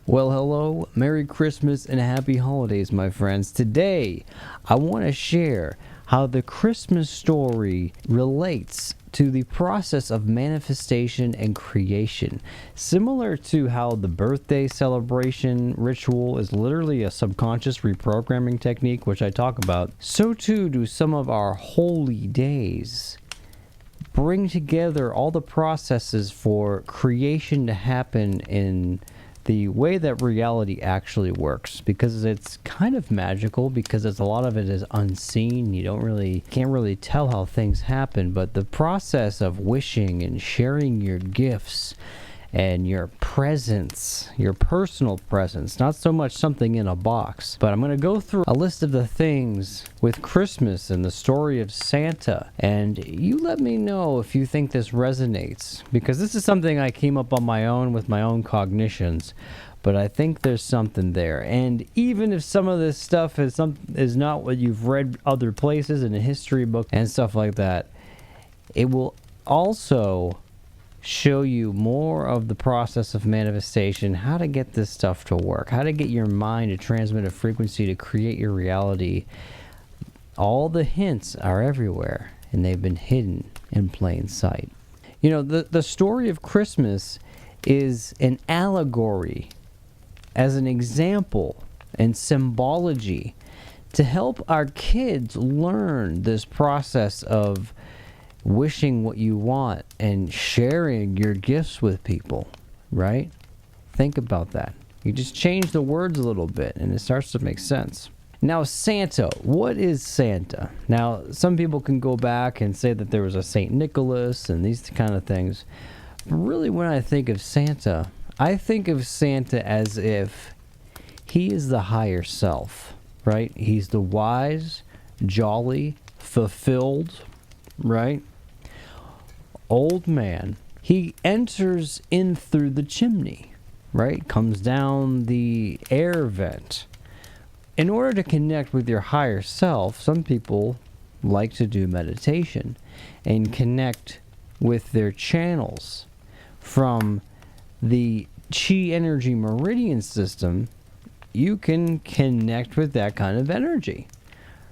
Well, hello, Merry Christmas, and Happy Holidays, my friends. Today, I want to share how the Christmas story relates to the process of manifestation and creation. Similar to how the birthday celebration ritual is literally a subconscious reprogramming technique, which I talk about, so too do some of our holy days bring together all the processes for creation to happen in the way that reality actually works, because it's kind of magical, because a lot of it is unseen. You can't really tell how things happen, but the process of wishing and sharing your gifts and your presence, your personal presence, not so much something in a box. But I'm going to go through a list of the things with Christmas and the story of Santa, and you let me know if you think this resonates, because this is something I came up on my own with my own cognitions, but I think there's something there. And even if some of this stuff is not what you've read other places in a history book and stuff like that, it will also show you more of the process of manifestation, how to get this stuff to work, how to get your mind to transmit a frequency to create your reality. All the hints are everywhere, and they've been hidden in plain sight. You know, the story of Christmas is an allegory, as an example and symbology, to help our kids learn this process of wishing what you want and sharing your gifts with people, right? Think about that. You just change the words a little bit and it starts to make sense. Now, Santa. What is Santa? Now, some people can go back and say that there was a Saint Nicholas and these kind of things. But really, when I think of Santa, I think of Santa as if he is the higher self, right? He's the wise, jolly, fulfilled, right? Old man. He enters in through the chimney, right? Comes down the air vent. In order to connect with your higher self, some people like to do meditation and connect with their channels from the chi energy meridian system. You can connect with that kind of energy,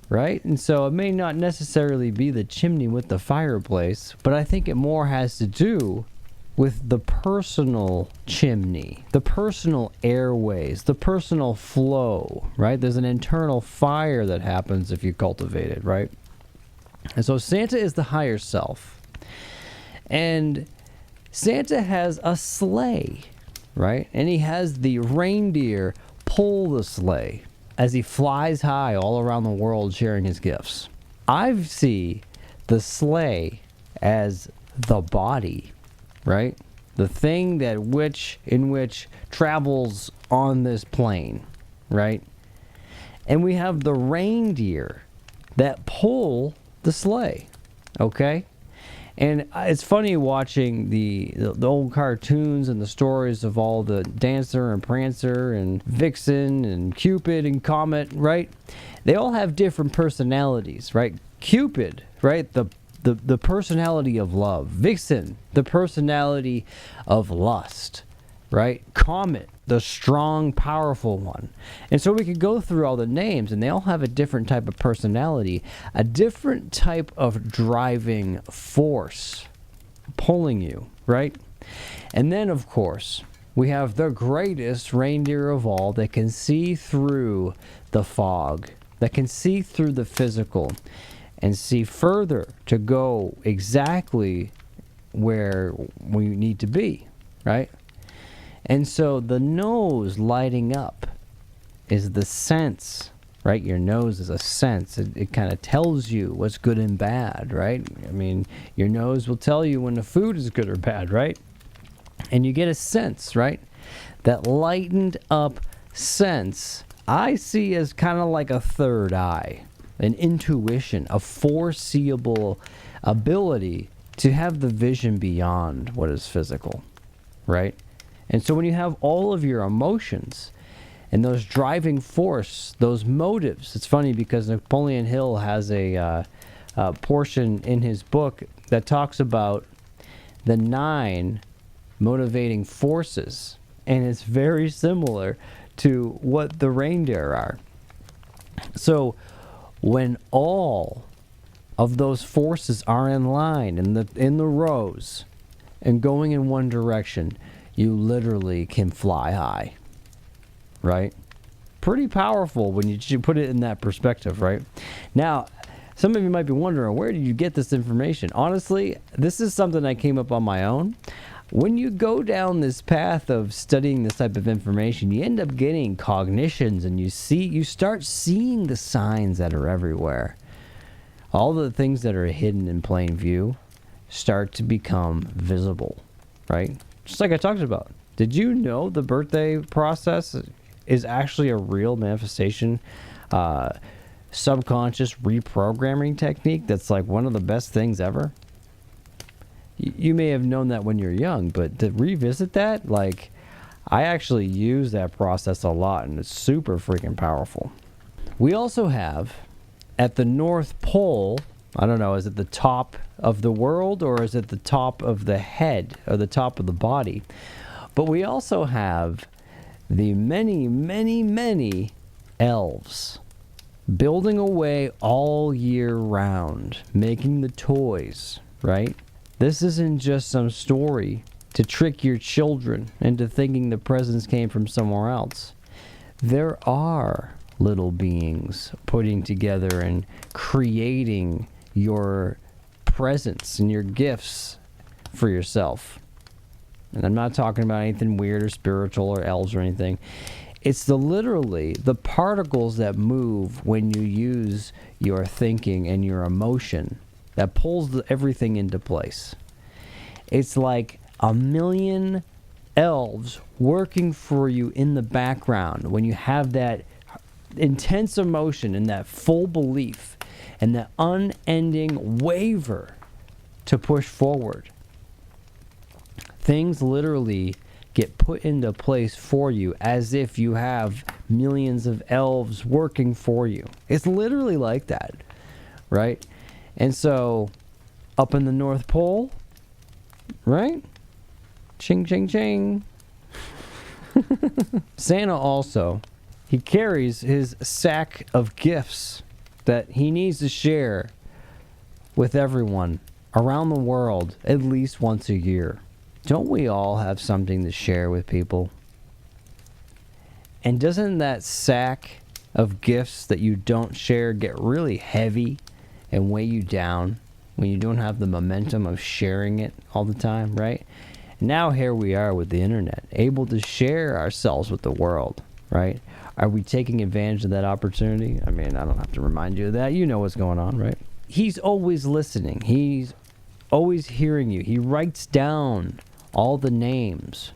right? And so it may not necessarily be the chimney with the fireplace, but I think it more has to do with the personal chimney, the personal airways, the personal flow, right? There's an internal fire that happens if you cultivate it, right? And so Santa is the higher self. And Santa has a sleigh, right? And he has the reindeer pull the sleigh as he flies high all around the world sharing his gifts. I see the sleigh as the body, right? The thing in which travels on this plane, right? And we have the reindeer that pull the sleigh, okay? And it's funny watching the old cartoons and the stories of all the Dancer and Prancer and Vixen and Cupid and Comet, right? They all have different personalities, right? Cupid, right? The personality of love. Vixen, the personality of lust, right? Comet, the strong, powerful one. And so we could go through all the names, and they all have a different type of personality, a different type of driving force pulling you, right? And then, of course, we have the greatest reindeer of all that can see through the fog, that can see through the physical, and see further to go exactly where we need to be, right? And so the nose lighting up is the sense, right? Your nose is a sense. It kind of tells you what's good and bad, right? I mean, your nose will tell you when the food is good or bad, right? And you get a sense, right? That lightened up sense I see as kind of like a third eye, an intuition, a foreseeable ability to have the vision beyond what is physical, right? And so when you have all of your emotions and those driving force, those motives, it's funny because Napoleon Hill has a portion in his book that talks about the 9 motivating forces and it's very similar to what the reindeer are. So when all of those forces are in line in the rows and going in one direction, you literally can fly high, right? Pretty powerful when you put it in that perspective, right? Now, some of you might be wondering, where did you get this information? Honestly, this is something I came up on my own. When you go down this path of studying this type of information, you end up getting cognitions, and you start seeing the signs that are everywhere. All the things that are hidden in plain view start to become visible, right? Just like I talked about. Did you know the birthday process is actually a real manifestation, subconscious reprogramming technique that's like one of the best things ever? You may have known that when you're young, but to revisit that, like, I actually use that process a lot, and it's super freaking powerful. We also have, at the North Pole, I don't know, is it the top of the world, or is it the top of the head, or the top of the body? But we also have the many, many, many elves building away all year round, making the toys, right? This isn't just some story to trick your children into thinking the presents came from somewhere else. There are little beings putting together and creating your presents and your gifts for yourself. And I'm not talking about anything weird or spiritual or elves or anything. It's literally the particles that move when you use your thinking and your emotion that pulls everything into place. It's like a million elves working for you in the background when you have that intense emotion and that full belief and that unending waver to push forward. Things literally get put into place for you as if you have millions of elves working for you. It's literally like that, right? And so, up in the North Pole, right? Ching, ching, ching. Santa also, he carries his sack of gifts that he needs to share with everyone around the world at least once a year. Don't we all have something to share with people? And doesn't that sack of gifts that you don't share get really heavy and weigh you down when you don't have the momentum of sharing it all the time, right? And now here we are with the internet, able to share ourselves with the world, right? Are we taking advantage of that opportunity? I mean, I don't have to remind you of that. You know what's going on, right? He's always listening. He's always hearing you. He writes down all the names,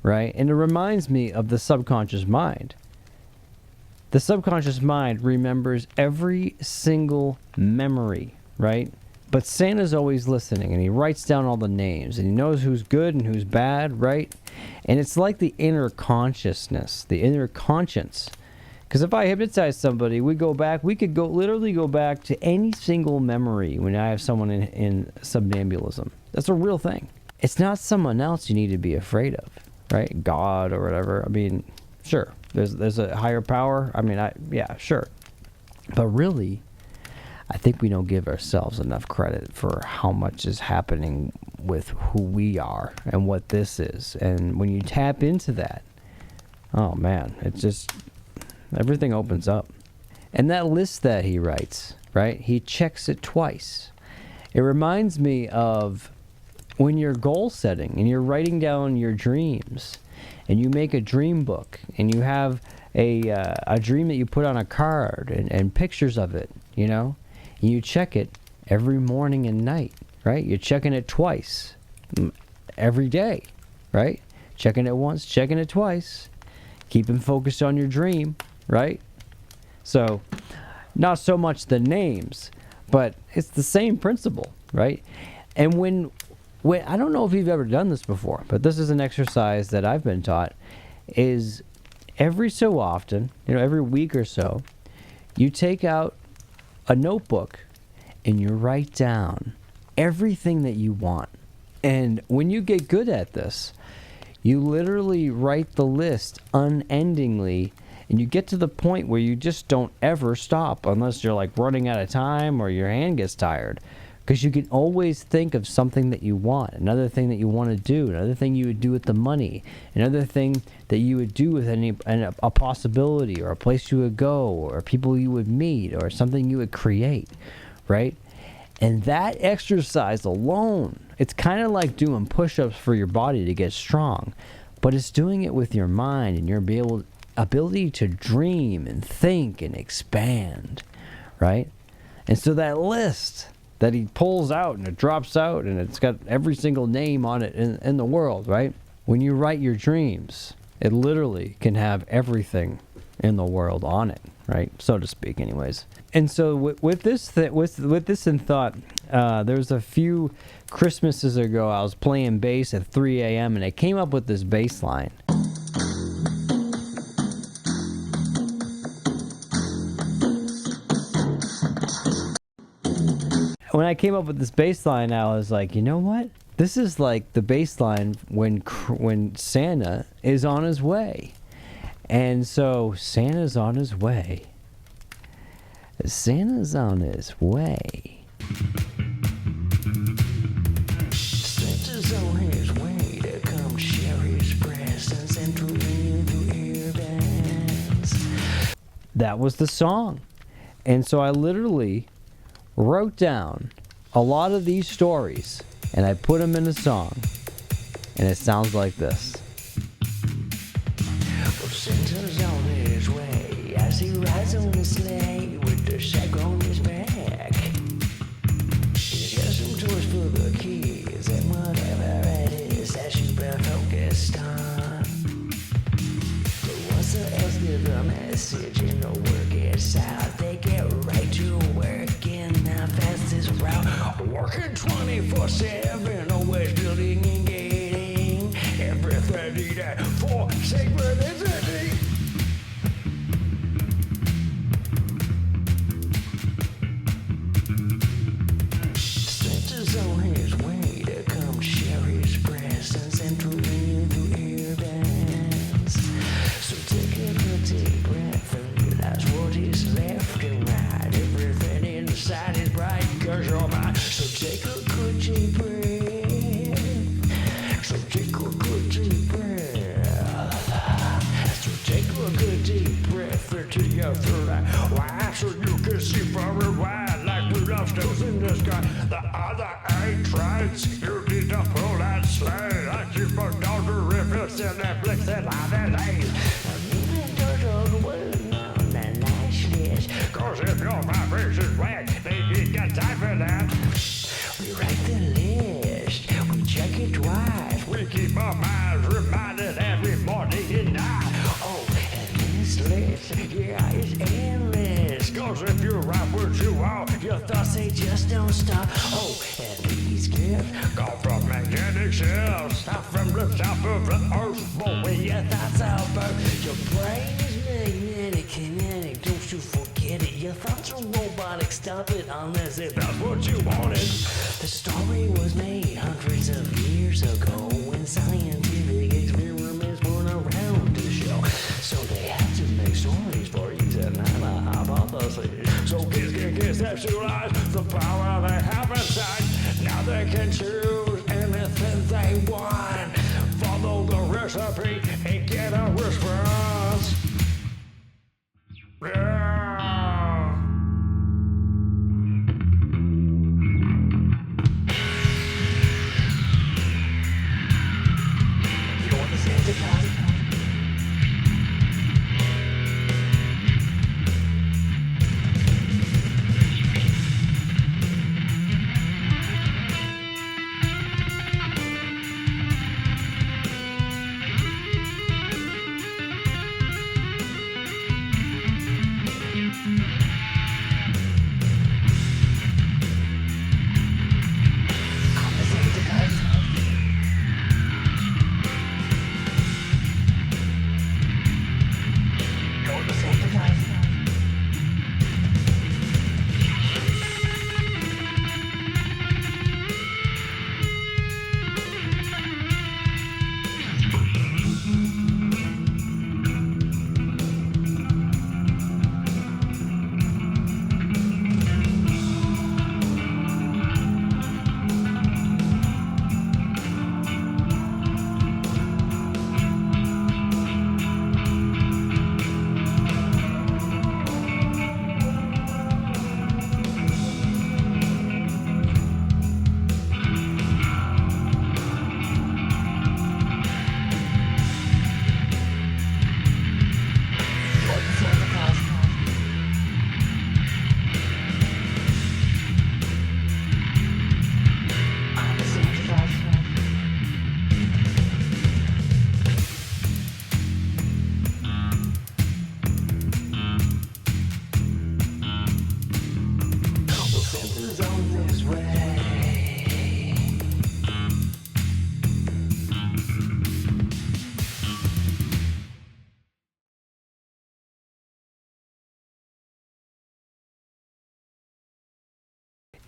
right? And it reminds me of the subconscious mind. The subconscious mind remembers every single memory, right? But Santa's always listening, and he writes down all the names, and he knows who's good and who's bad, right? And it's like the inner consciousness, the inner conscience. Because if I hypnotize somebody, we could literally go back to any single memory when I have someone in somnambulism. That's a real thing. It's not someone else you need to be afraid of, right? God or whatever. I mean, sure, there's a higher power. I mean, yeah, sure. But really, I think we don't give ourselves enough credit for how much is happening with who we are and what this is. And when you tap into that, oh man, it's just, everything opens up. And that list that he writes, right? He checks it twice. It reminds me of when you're goal setting and you're writing down your dreams and you make a dream book and you have a dream that you put on a card and pictures of it, you know? And you check it every morning and night, right? You're checking it twice every day, right? Checking it once, checking it twice. Keeping focused on your dream, right? So, not so much the names, but it's the same principle, right? And when I don't know if you've ever done this before, but this is an exercise that I've been taught, is every so often, every week or so, you take out a notebook and you write down everything that you want. And when you get good at this, You literally write the list unendingly, and you get to the point where you just don't ever stop unless you're like running out of time or your hand gets tired. Because you can always think of something that you want, another thing that you want to do, another thing you would do with the money, another thing that you would do with a possibility, or a place you would go, or people you would meet, or something you would create, right? And that exercise alone, it's kind of like doing push-ups for your body to get strong, but it's doing it with your mind and your ability to dream and think and expand, right? And so that list that he pulls out and it drops out and it's got every single name on it in the world, right? When you write your dreams, it literally can have everything in the world on it, right? So to speak, anyways. And so with this in thought, there was a few Christmases ago, I was playing bass at 3 a.m. and I came up with this bass line. When I came up with this bass line, I was like, you know what? This is like the bass line when Santa is on his way. And so Santa's on his way. Santa's on his way. Santa's on his way to come share his presents and to ear bands. That was the song. And so I literally wrote down a lot of these stories and I put them in a song. And it sounds like this. Well, Santa's on his way as he rides on the sleigh with the sack on his back. He's got some toys for the kids and whatever it is that you've been focused on. But once the elves give the message and the word gets out, they get right to work in the fastest route. Working 24/7, always building and getting everything needed for synchronicity. Santa's on his way to come share his presents and to ring the ear bands. So take a good deep breath and realize what is left and right. Everything inside is bright because you're mine. So take a good deep breath. So take a good deep breath. So take a good deep breath into your third eye. Why? So you can see far and wide like Rudolph's nose in the sky. The other eye tries. You need to pull that sleigh. Like you put down the rivers and that blicks that line and lane. I'm even turtle waiting on that nice list. Cause if your vibration's wet, they ain't got time for that. We write the list, we check it twice. We keep our minds reminded every morning and night. Oh, and this list, yeah, is endless. Cause if you write what you want, your thoughts, they just don't stop. Oh, and these gifts come from magnetic shells, not from the top of the earth. But when your thoughts are burnt, your brain is magnetic, kinetic, don't you forget it. Your thoughts are robotic, stop it unless if that's what you wanted. The story was made hundreds of years ago when scientific experiments weren't around to show. So they had to make stories for each and another hypothesis. So kids can conceptualize the power they have inside. Now they can choose anything they want. Follow the recipe and get a response. Yeah. You want the Santa Claus?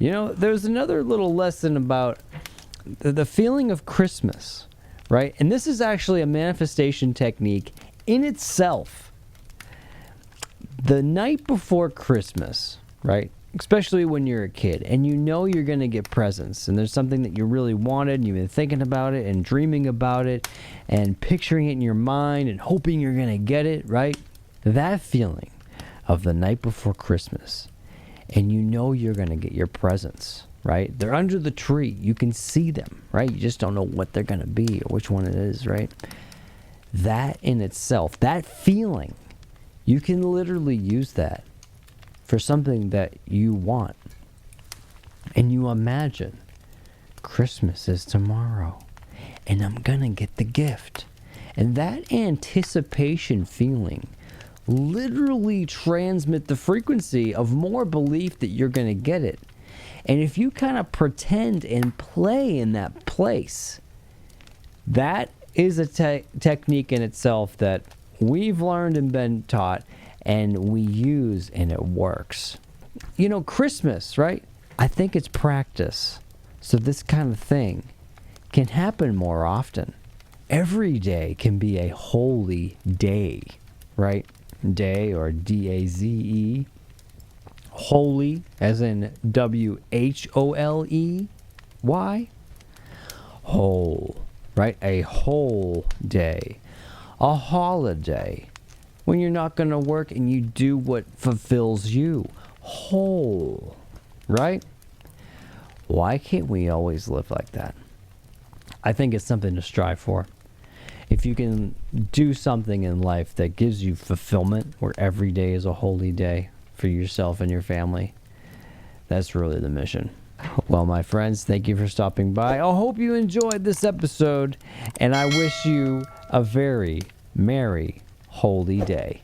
You know, there's another little lesson about the feeling of Christmas, right? And this is actually a manifestation technique in itself. The night before Christmas, right? Especially when you're a kid and you know you're going to get presents and there's something that you really wanted and you've been thinking about it and dreaming about it and picturing it in your mind and hoping you're going to get it, right? That feeling of the night before Christmas and you know you're going to get your presents, right? They're under the tree. You can see them, right? You just don't know what they're going to be or which one it is, right? That in itself, that feeling, you can literally use that for something that you want. And you imagine Christmas is tomorrow and I'm gonna get the gift. And that anticipation feeling literally transmit the frequency of more belief that you're gonna get it. And if you kind of pretend and play in that place, that is a technique in itself that we've learned and been taught and we use, and it works. You know, Christmas, right? I think it's practice. So this kind of thing can happen more often. Every day can be a holy day, right? Day, or D-A-Z-E. Holy, as in W-H-O-L-E-Y. Whole, right? A whole day. A holiday. When you're not going to work and you do what fulfills you. Whole. Right? Why can't we always live like that? I think it's something to strive for. If you can do something in life that gives you fulfillment, where every day is a holy day for yourself and your family, that's really the mission. Well, my friends, thank you for stopping by. I hope you enjoyed this episode, and I wish you a very merry, holy day.